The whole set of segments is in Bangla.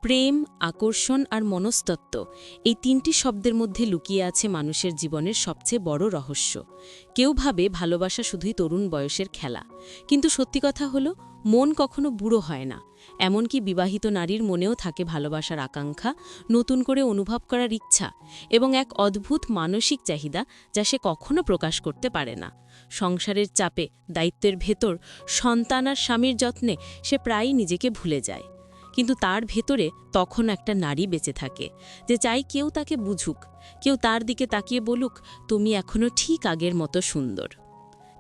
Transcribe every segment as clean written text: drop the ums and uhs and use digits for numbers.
প্রেম, আকর্ষণ আর মনস্তত্ত্ব এই তিনটি শব্দের মধ্যে লুকিয়ে আছে মানুষের জীবনের সবচেয়ে বড় রহস্য। কেউ ভাবে ভালোবাসা শুধুই তরুণ বয়সের খেলা, কিন্তু সত্যি কথা হলো মন কখনো বুড়ো হয় না। এমনকি বিবাহিত নারীর মনেও থাকে ভালোবাসার আকাঙ্ক্ষা, নতুন করে অনুভব করার ইচ্ছা এবং এক অদ্ভুত মানসিক চাহিদা যা সে কখনো প্রকাশ করতে পারে না। সংসারের চাপে, দায়িত্বের ভেতর, সন্তান আর স্বামীর যত্নে সে প্রায়ই নিজেকে ভুলে যায়। কিন্তু তার ভেতরে তখন একটা নারী বেঁচে থাকে, যে চাই কেউ তাকে বুঝুক, কেউ তার দিকে তাকিয়ে বলুক, তুমি এখনো ঠিক আগের মতো সুন্দর।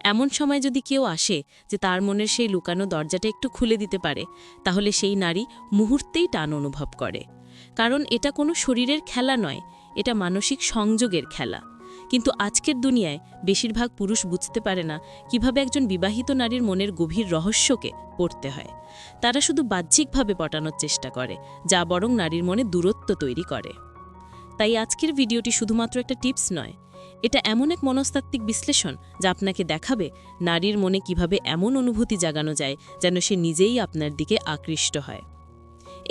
এমন সময় যদি কেউ আসে যে তার মনের সেই লুকানো দরজাটা একটু খুলে দিতে পারে, তাহলে সেই নারী মুহূর্তেই টান অনুভব করে। কারণ এটা কোনো শরীরের খেলা নয়, এটা মানসিক সংযোগের খেলা। কিন্তু আজকের দুনিয়ায় বেশিরভাগ পুরুষ বুঝতে পারে না কিভাবে একজন বিবাহিত নারীর মনের গভীর রহস্যকে পড়তে হয়। তারা শুধু বাহ্যিকভাবে পটানোর চেষ্টা করে, যা বরং নারীর মনে দূরত্ব তৈরি করে। তাই আজকের ভিডিওটি শুধুমাত্র একটা টিপস নয়, এটা এমন এক মনস্তাত্ত্বিক বিশ্লেষণ যা আপনাকে দেখাবে নারীর মনে কিভাবে এমন অনুভূতি জাগানো যায় যেন সে নিজেই আপনার দিকে আকৃষ্ট হয়।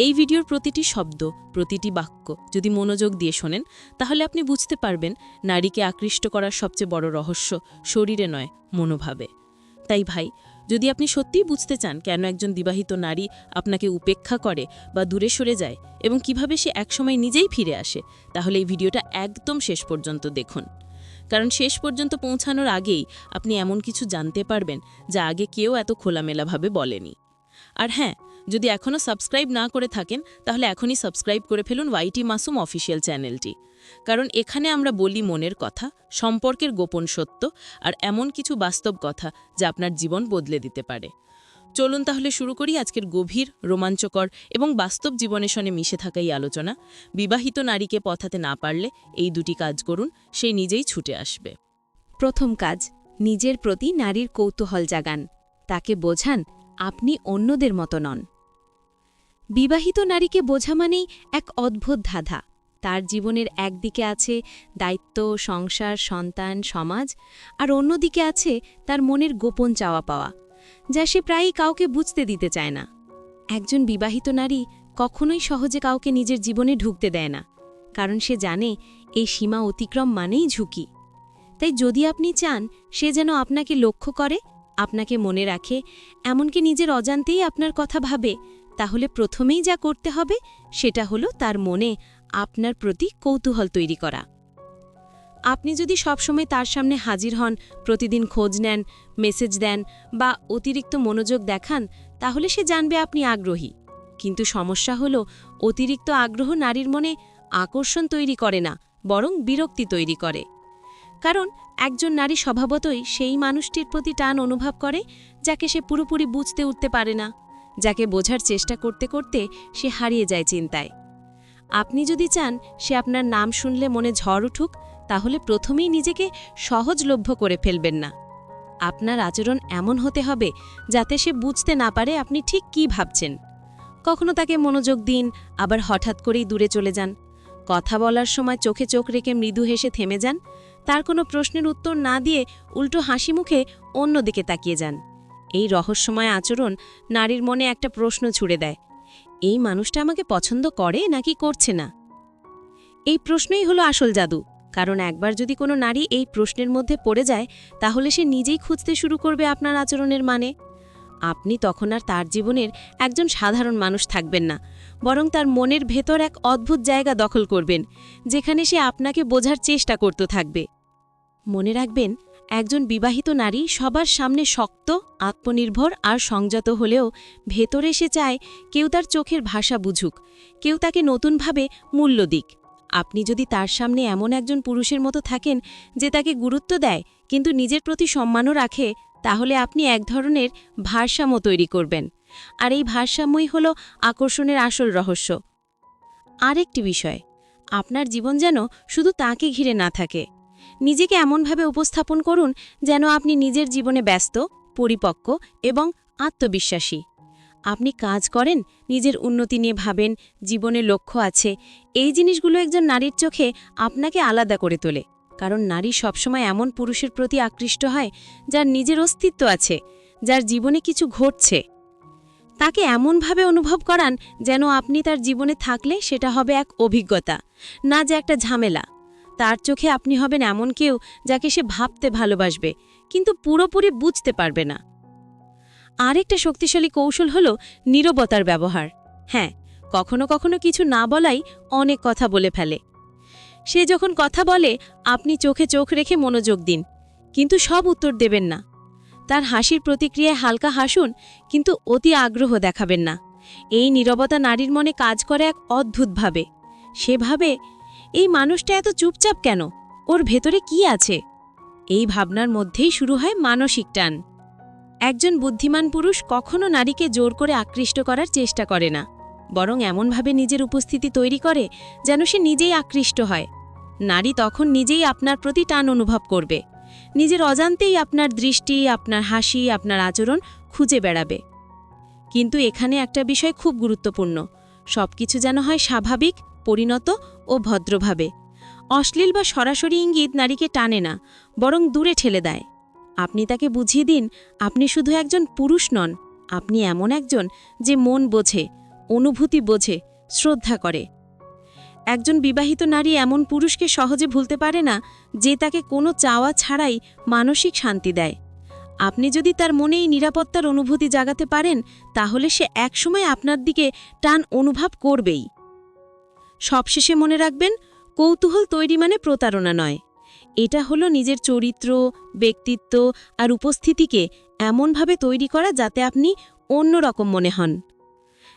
এই ভিডিওর প্রতিটি শব্দ, প্রতিটি বাক্য যদি মনোযোগ দিয়ে শোনেন, তাহলে আপনি বুঝতে পারবেন নারীকে আকৃষ্ট করার সবচেয়ে বড় রহস্য শরীরে নয়, মনোভাবে। তাই ভাই, যদি আপনি সত্যিই বুঝতে চান কেন একজন বিবাহিত নারী আপনাকে উপেক্ষা করে বা দূরে সরে যায় এবং কিভাবে সে একসময় নিজেই ফিরে আসে, তাহলে এই ভিডিওটা একদম শেষ পর্যন্ত দেখুন। কারণ শেষ পর্যন্ত পৌঁছানোর আগেই আপনি এমন কিছু জানতে পারবেন যা আগে কেউ এত খোলামেলাভাবে বলেনি। আর হ্যাঁ, যদি এখনও সাবস্ক্রাইব না করে থাকেন, তাহলে এখনই সাবস্ক্রাইব করে ফেলুন ওয়াইটি মাসুম অফিসিয়াল চ্যানেলটি। কারণ এখানে আমরা বলি মনের কথা, সম্পর্কের গোপন সত্য আর এমন কিছু বাস্তব কথা যা আপনার জীবন বদলে দিতে পারে। চলুন তাহলে শুরু করি আজকের গভীর, রোমাঞ্চকর এবং বাস্তব জীবনের সঙ্গে মিশে থাকা এই আলোচনা। বিবাহিত নারীকে পথাতে না পারলে এই দুটি কাজ করুন, সে নিজেই ছুটে আসবে। প্রথম কাজ, নিজের প্রতি নারীর কৌতূহল জাগান। তাকে বোঝান আপনি অন্যদের মতো নন। বিবাহিত নারীকে বোঝা মানেই এক অদ্ভুত ধাঁধা। তার জীবনের একদিকে আছে দায়িত্ব, সংসার, সন্তান, সমাজ, আর অন্যদিকে আছে তার মনের গোপন চাওয়া পাওয়া, যা সে প্রায়ই কাউকে বুঝতে দিতে চায় না। একজন বিবাহিত নারী কখনোই সহজে কাউকে নিজের জীবনে ঢুকতে দেয় না, কারণ সে জানে এই সীমা অতিক্রম মানেই ঝুঁকি। তাই যদি আপনি চান সে যেন আপনাকে লক্ষ্য করে, আপনাকে মনে রাখে, এমনকি নিজের অজান্তেই আপনার কথা ভাবে, তাহলে প্রথমেই যা করতে হবে সেটা হলো তার মনে আপনার প্রতি কৌতূহল তৈরি করা। আপনি যদি সবসময় তার সামনে হাজির হন, প্রতিদিন খোঁজ নেন, মেসেজ দেন বা অতিরিক্ত মনোযোগ দেখান, তাহলে সে জানবে আপনি আগ্রহী। কিন্তু সমস্যা হলো, অতিরিক্ত আগ্রহ নারীর মনে আকর্ষণ তৈরি করে না, বরং বিরক্তি তৈরি করে। কারণ একজন নারী স্বভাবতই সেই মানুষটির প্রতি টান অনুভব করে যাকে সে পুরোপুরি বুঝতে উঠতে পারে না, যাকে বোঝার চেষ্টা করতে করতে সে হারিয়ে যায় চিন্তায়। আপনি যদি চান সে আপনার নাম শুনলে মনে ঝড় উঠুক, তাহলে প্রথমেই নিজেকে সহজলভ্য করে ফেলবেন না। আপনার আচরণ এমন হতে হবে যাতে সে বুঝতে না পারে আপনি ঠিক কী ভাবছেন। কখনো তাকে মনোযোগ দিন, আবার হঠাৎ করেই দূরে চলে যান। কথা বলার সময় চোখে চোখ রেখে মৃদু হেসে থেমে যান। তার কোনো প্রশ্নের উত্তর না দিয়ে উল্টো হাসি মুখে অন্যদিকে তাকিয়ে যান। এই রহস্যময় আচরণ নারীর মনে একটা প্রশ্ন ছুড়ে দেয়, এই মানুষটা আমাকে পছন্দ করে নাকি করছে না? এই প্রশ্নই হলো আসল জাদু। কারণ একবার যদি কোনো নারী এই প্রশ্নের মধ্যে পড়ে যায়, তাহলে সে নিজেই খুঁজতে শুরু করবে আপনার আচরণের মানে। আপনি তখন আর তার জীবনের একজন সাধারণ মানুষ থাকবেন না, বরং তার মনের ভেতর এক অদ্ভুত জায়গা দখল করবেন, যেখানে সে আপনাকে বোঝার চেষ্টা করতে থাকবে। মনে রাখবেন, একজন বিবাহিত নারী সবার সামনে শক্ত, আত্মনির্ভর আর সংযত হলেও ভেতরে সে চায় কেউ তার চোখের ভাষা বুঝুক, কেউ তাকে নতুনভাবে মূল্য দিক। আপনি যদি তার সামনে এমন একজন পুরুষের মতো থাকেন যে তাকে গুরুত্ব দেয় কিন্তু নিজের প্রতি সম্মানও রাখে, তাহলে আপনি এক ধরনের ভারসাম্য তৈরি করবেন। আর এই ভারসাম্যই হল আকর্ষণের আসল রহস্য। আরেকটি বিষয়, আপনার জীবন যেন শুধু তাকে ঘিরে না থাকে। নিজেকে এমনভাবে উপস্থাপন করুন যেন আপনি নিজের জীবনে ব্যস্ত, পরিপক্ক এবং আত্মবিশ্বাসী। আপনি কাজ করেন, নিজের উন্নতি নিয়ে ভাবেন, জীবনে লক্ষ্য আছে। এই জিনিসগুলো একজন নারীর চোখে আপনাকে আলাদা করে তোলে। কারণ নারী সবসময় এমন পুরুষের প্রতি আকৃষ্ট হয় যার নিজের অস্তিত্ব আছে, যার জীবনে কিছু ঘটছে। তাকে এমনভাবে অনুভব করান যেন আপনি তার জীবনে থাকলে সেটা হবে এক অভিজ্ঞতা, না যে একটা ঝামেলা। তার চোখে আপনি হবেন এমন কেউ যাকে সে ভাবতে ভালোবাসবে, কিন্তু পুরোপুরি বুঝতে পারবে না। আরেকটা শক্তিশালী কৌশল হল নীরবতার ব্যবহার। হ্যাঁ, কখনো কখনো কিছু না বলাই অনেক কথা বলে ফেলে। সে যখন কথা বলে আপনি চোখে চোখ রেখে মনোযোগ দিন, কিন্তু সব উত্তর দেবেন না। তার হাসির প্রতিক্রিয়ায় হালকা হাসুন, কিন্তু অতি আগ্রহ দেখাবেন না। এই নীরবতা নারীর মনে কাজ করে এক অদ্ভুতভাবে। সে ভাবে, এই মানুষটা এত চুপচাপ কেন, ওর ভেতরে কি আছে? এই ভাবনার মধ্যেই শুরু হয় মানসিক টান। একজন বুদ্ধিমান পুরুষ কখনো নারীকে জোর করে আকৃষ্ট করার চেষ্টা করে না, বরং এমনভাবে নিজের উপস্থিতি তৈরি করে যেন সে নিজেই আকৃষ্ট হয়। নারী তখন নিজেই আপনার প্রতি টান অনুভব করবে, নিজের অজান্তেই আপনার দৃষ্টি, আপনার হাসি, আপনার আচরণ খুঁজে বেড়াবে। কিন্তু এখানে একটা বিষয় খুব গুরুত্বপূর্ণ, সবকিছু যেন হয় স্বাভাবিক, পরিণত ও ভদ্রভাবে। অশ্লীল বা সরাসরি ইঙ্গিত নারীকে টানে না, বরং দূরে ঠেলে দেয়। আপনি তাকে বুঝিয়ে দিন, আপনি শুধু একজন পুরুষ নন, আপনি এমন একজন যে মন বোঝে, অনুভূতি বোঝে, শ্রদ্ধা করে। একজন বিবাহিত নারী এমন পুরুষকে সহজে ভুলতে পারে না যে তাকে কোনো চাওয়া ছাড়াই মানসিক শান্তি দেয়। আপনি যদি তার মনে এই নিরাপত্তার অনুভূতি জাগাতে পারেন, তাহলে সে একসময় আপনার দিকে টান অনুভব করবেই। সবশেষে মনে রাখবেন, কৌতূহল তৈরি মানে প্রতারণা নয়। এটা হলো নিজের চরিত্র, ব্যক্তিত্ব আর উপস্থিতিকে এমনভাবে তৈরি করা যাতে আপনি অন্যরকম মনে হন।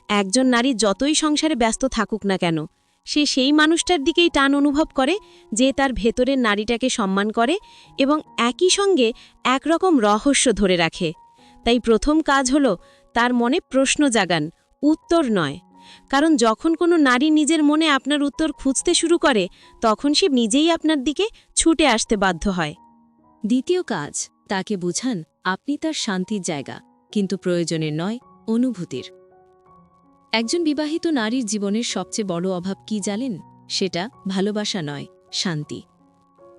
একজন নারী যতই সংসারে ব্যস্ত থাকুক না কেন, সে সেই মানুষটার দিকেই টান অনুভব করে যে তার ভেতরের নারীটাকে সম্মান করে এবং একই সঙ্গে একরকম রহস্য ধরে রাখে। তাই প্রথম কাজ হলো তার মনে প্রশ্ন জাগান, উত্তর নয়। কারণ যখন কোনো নারী নিজের মনে আপনার উত্তর খুঁজতে শুরু করে, তখন সে নিজেই আপনার দিকে ছুটে আসতে বাধ্য হয়। দ্বিতীয় কাজ, তাকে বুঝান আপনি তার শান্তির জায়গা, কিন্তু প্রয়োজনের নয়, অনুভূতির। একজন বিবাহিত নারীর জীবনের সবচেয়ে বড় অভাব কি জানেন? সেটা ভালোবাসা নয়, শান্তি।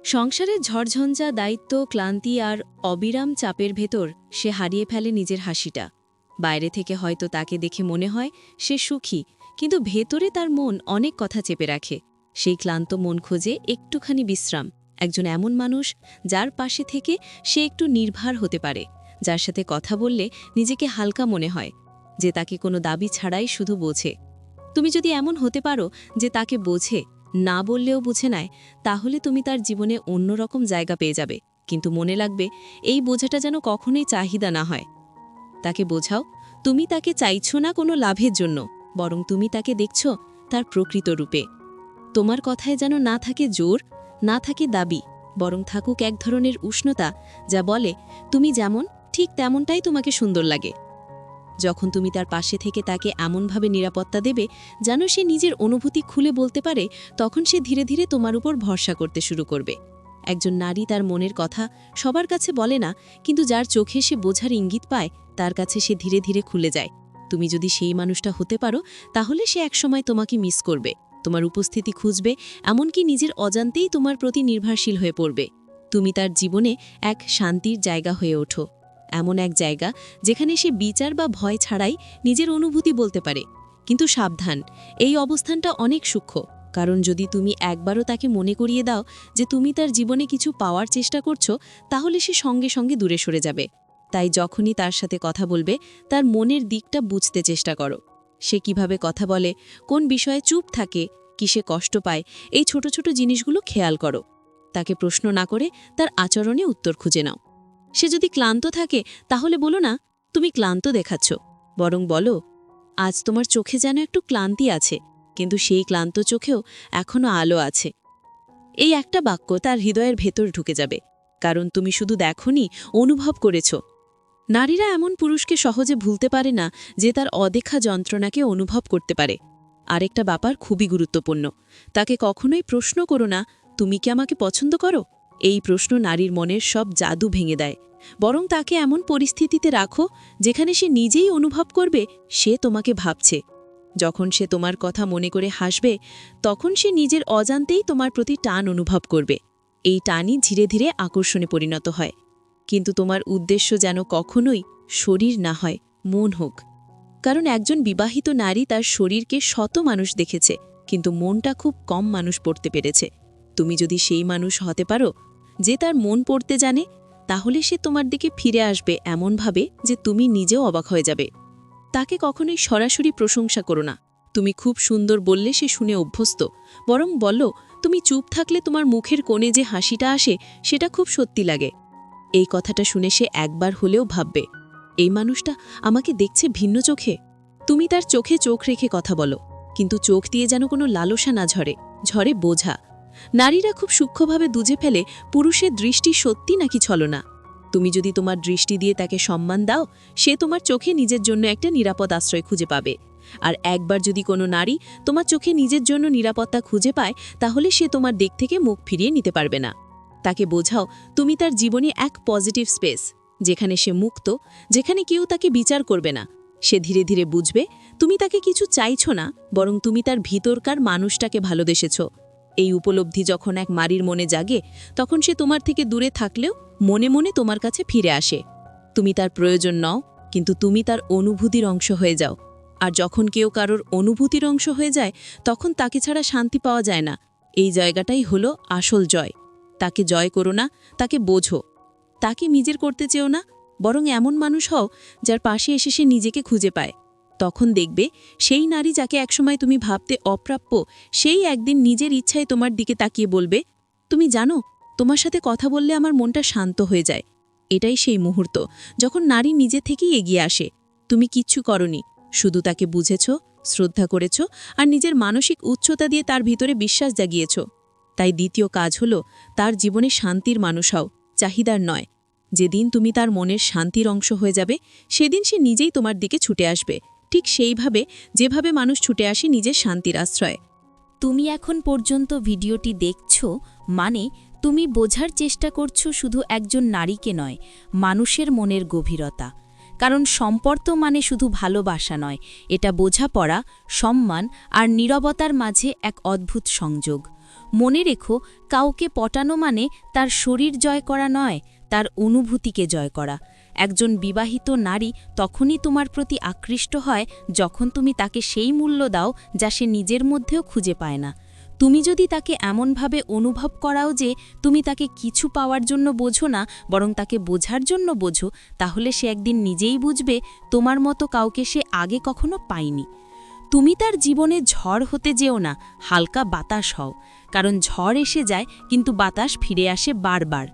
সংসারের ঝড়ঝঞ্ঝা, দায়িত্ব, ক্লান্তি আর অবিরাম চাপের ভেতর সে হারিয়ে ফেলে নিজের হাসিটা। বাইরে থেকে হয়তো তাকে দেখে মনে হয় সে সুখী, কিন্তু ভেতরে তার মন অনেক কথা চেপে রাখে। সেই ক্লান্ত মন খোঁজে একটুখানি বিশ্রাম, একজন এমন মানুষ যার পাশে থেকে সে একটু নির্ভর হতে পারে, যার সাথে কথা বললে নিজেকে হালকা মনে হয়, যে তাকে কোনো দাবি ছাড়াই শুধু বোঝে। তুমি যদি এমন হতে পারো যে তাকে বোঝে, না বললেও বুঝে নেয়, তাহলে তুমি তার জীবনে অন্যরকম জায়গা পেয়ে যাবে। কিন্তু মনে রাখবে, এই বোঝাটা যেন কখনোই চাহিদা না হয়। তাকে বোঝাও, তুমি তাকে চাইছো না কোনো লাভের জন্য, বরং তুমি তাকে দেখছ তার প্রকৃত রূপে। তোমার কথায় যেন না থাকে জোর, না থাকে দাবি, বরং থাকুক এক ধরনের উষ্ণতা যা বলে, তুমি যেমন ঠিক তেমনটাই তোমাকে সুন্দর লাগে। যখন তুমি তার পাশে থেকে তাকে এমনভাবে নিরাপত্তা দেবে যেন সে নিজের অনুভূতি খুলে বলতে পারে, তখন সে ধীরে ধীরে তোমার উপর ভরসা করতে শুরু করবে। একজন নারী তার মনের কথা সবার কাছে বলে না, কিন্তু যার চোখে সে বোঝার ইঙ্গিত পায়, তার কাছে সে ধীরে ধীরে খুলে যায়। তুমি যদি সেই মানুষটা হতে পারো, তাহলে সে একসময় তোমাকে মিস করবে, তোমার উপস্থিতি খুঁজবে, এমনকি নিজের অজান্তেই তোমার প্রতি নির্ভরশীল হয়ে পড়বে। তুমি তার জীবনে এক শান্তির জায়গা হয়ে ওঠো, এমন এক জায়গা যেখানে সে বিচার বা ভয় ছাড়াই নিজের অনুভূতি বলতে পারে। কিন্তু সাবধান, এই অবস্থানটা অনেক সূক্ষ্ম, কারণ যদি তুমি একবারও তাকে মনে করিয়ে দাও যে তুমি তার জীবনে কিছু পাওয়ার চেষ্টা করছো, তাহলে সে সঙ্গে সঙ্গে দূরে সরে যাবে। তাই যখনই তার সাথে কথা বলবে, তার মনের দিকটা বুঝতে চেষ্টা করো। সে কিভাবে কথা বলে, কোন বিষয়ে চুপ থাকে, কিসে কষ্ট পায়, এই ছোট ছোট জিনিসগুলো খেয়াল করো। তাকে প্রশ্ন না করে তার আচরণে উত্তর খুঁজে নাও। সে যদি ক্লান্ত থাকে, তাহলে বলো না তুমি ক্লান্ত দেখাচ্ছ, বরং বলো, আজ তোমার চোখে যেন একটু ক্লান্তি আছে, কিন্তু সেই ক্লান্ত চোখেও এখনো আলো আছে। এই একটা বাক্য তার হৃদয়ের ভেতর ঢুকে যাবে, কারণ তুমি শুধু দেখোনি, অনুভব করেছ। নারীরা এমন পুরুষকে সহজে ভুলতে পারে না যে তার অদেখা যন্ত্রণাকে অনুভব করতে পারে। আরেকটা ব্যাপার খুবই গুরুত্বপূর্ণ, তাকে কখনোই প্রশ্ন করো না, তুমি কি আমাকে পছন্দ করো? এই প্রশ্ন নারীর মনের সব জাদু ভেঙে দেয়। বরং তাকে এমন পরিস্থিতিতে রাখো যেখানে সে নিজেই অনুভব করবে সে তোমাকে ভাবছে। যখন সে তোমার কথা মনে করে হাসবে, তখন সে নিজের অজান্তেই তোমার প্রতি টান অনুভব করবে। এই টানই ধীরে ধীরে আকর্ষণে পরিণত হয়। কিন্তু তোমার উদ্দেশ্য যেন কখনোই শরীর না হয়, মন হোক। কারণ একজন বিবাহিত নারী তার শরীরকে শত মানুষ দেখেছে, কিন্তু মনটা খুব কম মানুষ পড়তে পেরেছে। তুমি যদি সেই মানুষ হতে পারো যে তার মন পড়তে জানে, তাহলে সে তোমার দিকে ফিরে আসবে এমনভাবে যে তুমি নিজেও অবাক হয়ে যাবে। তাকে কখনোই সরাসরি প্রশংসা করো না। তুমি খুব সুন্দর বললে সে শুনে অভ্যস্ত, বরং বলো তুমি চুপ থাকলে তোমার মুখের কোণে যে হাসিটা আসে সেটা খুব সত্যি লাগে। এই কথাটা শুনে সে একবার হলেও ভাববে, এই মানুষটা আমাকে দেখছে ভিন্ন চোখে। তুমি তার চোখে চোখ রেখে কথা বলো, কিন্তু চোখ দিয়ে যেন কোনো লালসা না ঝরে, ঝরে বোঝা। নারীরা খুব সূক্ষ্মভাবে বুঝে ফেলে পুরুষের দৃষ্টি সত্যি নাকি ছলনা। তুমি যদি তোমার দৃষ্টি দিয়ে তাকে সম্মান দাও, সে তোমার চোখে নিজের জন্য একটা নিরাপদ আশ্রয় খুঁজে পাবে। আর একবার যদি কোনো নারী তোমার চোখে নিজের জন্য নিরাপত্তা খুঁজে পায়, তাহলে সে তোমার দিক থেকে মুখ ফিরিয়ে নিতে পারবে না। তাকে বোঝাও তুমি তার জীবনে এক পজিটিভ স্পেস, যেখানে সে মুক্ত, যেখানে কেউ তাকে বিচার করবে না। সে ধীরে ধীরে বুঝবে তুমি তাকে কিছু চাইছ না, বরং তুমি তার ভিতরকার মানুষটাকে ভালোবেসেছ। এই উপলব্ধি যখন এক নারীর মনে জাগে, তখন সে তোমার থেকে দূরে থাকলেও মনে মনে তোমার কাছে ফিরে আসে। তুমি তার প্রয়োজন নও, কিন্তু তুমি তার অনুভূতির অংশ হয়ে যাও। আর যখন কেউ কারোর অনুভূতির অংশ হয়ে যায়, তখন তাকে ছাড়া শান্তি পাওয়া যায় না। এই জায়গাটাই হলো আসল জয়। তাকে জয় করো না, তাকে বোঝো। তাকে নিজের করতে চেও না, বরং এমন মানুষ হও যার পাশে এসে সে নিজেকে খুঁজে পায়। তখন দেখবে সেই নারী যাকে একসময় তুমি ভাবতে অপ্রাপ্য, সেই একদিন নিজের ইচ্ছায় তোমার দিকে তাকিয়ে বলবে, তুমি জানো, তোমার সাথে কথা বললে আমার মনটা শান্ত হয়ে যায়। এটাই সেই মুহূর্ত যখন নারী নিজে থেকেই এগিয়ে আসে। তুমি কিচ্ছু করনি, শুধু তাকে বুঝেছ, শ্রদ্ধা করেছ, আর নিজের মানসিক উচ্চতা দিয়ে তার ভিতরে বিশ্বাস জাগিয়েছ। তাই দ্বিতীয় কাজ হলো তার জীবনে শান্তির মানুষ হও, চাহিদার নয়। যেদিন তুমি তার মনের শান্তির অংশ হয়ে যাবে, সেদিন সে নিজেই তোমার দিকে ছুটে আসবে, ঠিক সেইভাবে যেভাবে মানুষ ছুটে আসে নিজের শান্তির আশ্রয়ে। তুমি এখন পর্যন্ত ভিডিওটি দেখছো, মানে তুমি বোঝার চেষ্টা করছো শুধু একজন নারীকে নয়, মানুষের মনের গভীরতা। কারণ সম্পর্ক মানে শুধু ভালোবাসা নয়, এটা বোঝাপড়া, সম্মান আর নীরবতার মাঝে এক অদ্ভুত সংযোগ। মনে রেখো, কাউকে পটানো মানে তার শরীর জয় করা নয়, তার অনুভূতিকে জয় করা। একজন বিবাহিত নারী তখনই তোমার প্রতি আকৃষ্ট হয় যখন তুমি তাকে সেই মূল্য দাও যা সে নিজের মধ্যেও খুঁজে পায় না। তুমি যদি তাকে এমনভাবে অনুভব করাও যে তুমি তাকে কিছু পাওয়ার জন্য বোঝো না, বরং তাকে বোঝার জন্য বোঝো, তাহলে সে একদিন নিজেই বুঝবে তোমার মতো কাউকে সে আগে কখনো পায়নি। তুমি তার জীবনে ঝড় হতে যেও না, হালকা বাতাস হও। কারণ ঝড় এসে যায়, কিন্তু বাতাস ফিরে আসে বারবার।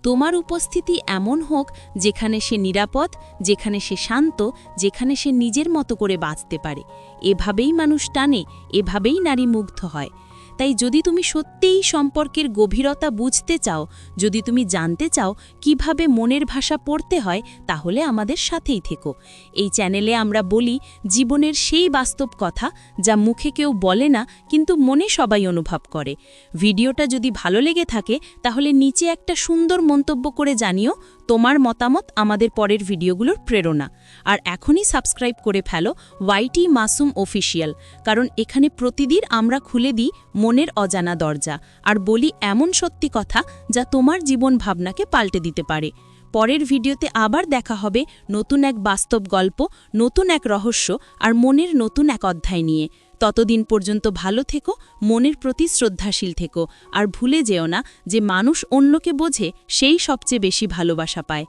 তোমার উপস্থিতি এমন হোক যেখানে সে নিরাপদ, যেখানে সে শান্ত, যেখানে সে নিজের মতো করে বাঁচতে পারে। এভাবেই মানুষ টানে, এভাবেই নারী মুগ্ধ হয়। তাই যদি তুমি সত্যিই সম্পর্কের গভীরতা বুঝতে চাও, যদি তুমি জানতে চাও কিভাবে মনের ভাষা পড়তে হয়, তাহলে আমাদের সাথেই থেকো। এই চ্যানেলে আমরা বলি জীবনের সেই বাস্তব কথা যা মুখে কেউ বলে না, কিন্তু মনে সবাই অনুভব করে। ভিডিওটা যদি ভালো লেগে থাকে, তাহলে নিচে একটা সুন্দর মন্তব্য করে জানিও তোমার মতামত আমাদের পরের ভিডিওগুলোর প্রেরণা। আর এখনই সাবস্ক্রাইব করে ফেলো ওয়াইটি মাসুম অফিসিয়াল, কারণ এখানে প্রতিদিন আমরা খুলে দিই মনের অজানা দরজা আর বলি এমন সত্যি কথা যা তোমার জীবন ভাবনাকে পাল্টে দিতে পারে। পরের ভিডিওতে আবার দেখা হবে নতুন এক বাস্তব গল্প, নতুন এক রহস্য আর মনের নতুন এক অধ্যায় নিয়ে। ততদিন পর্যন্ত ভালো থেকো, মনের প্রতি শ্রদ্ধাশীল থেকো, আর ভুলে যেও না যে মানুষ অন্যকে বোঝে সেই সবচেয়ে বেশি ভালোবাসা পায়।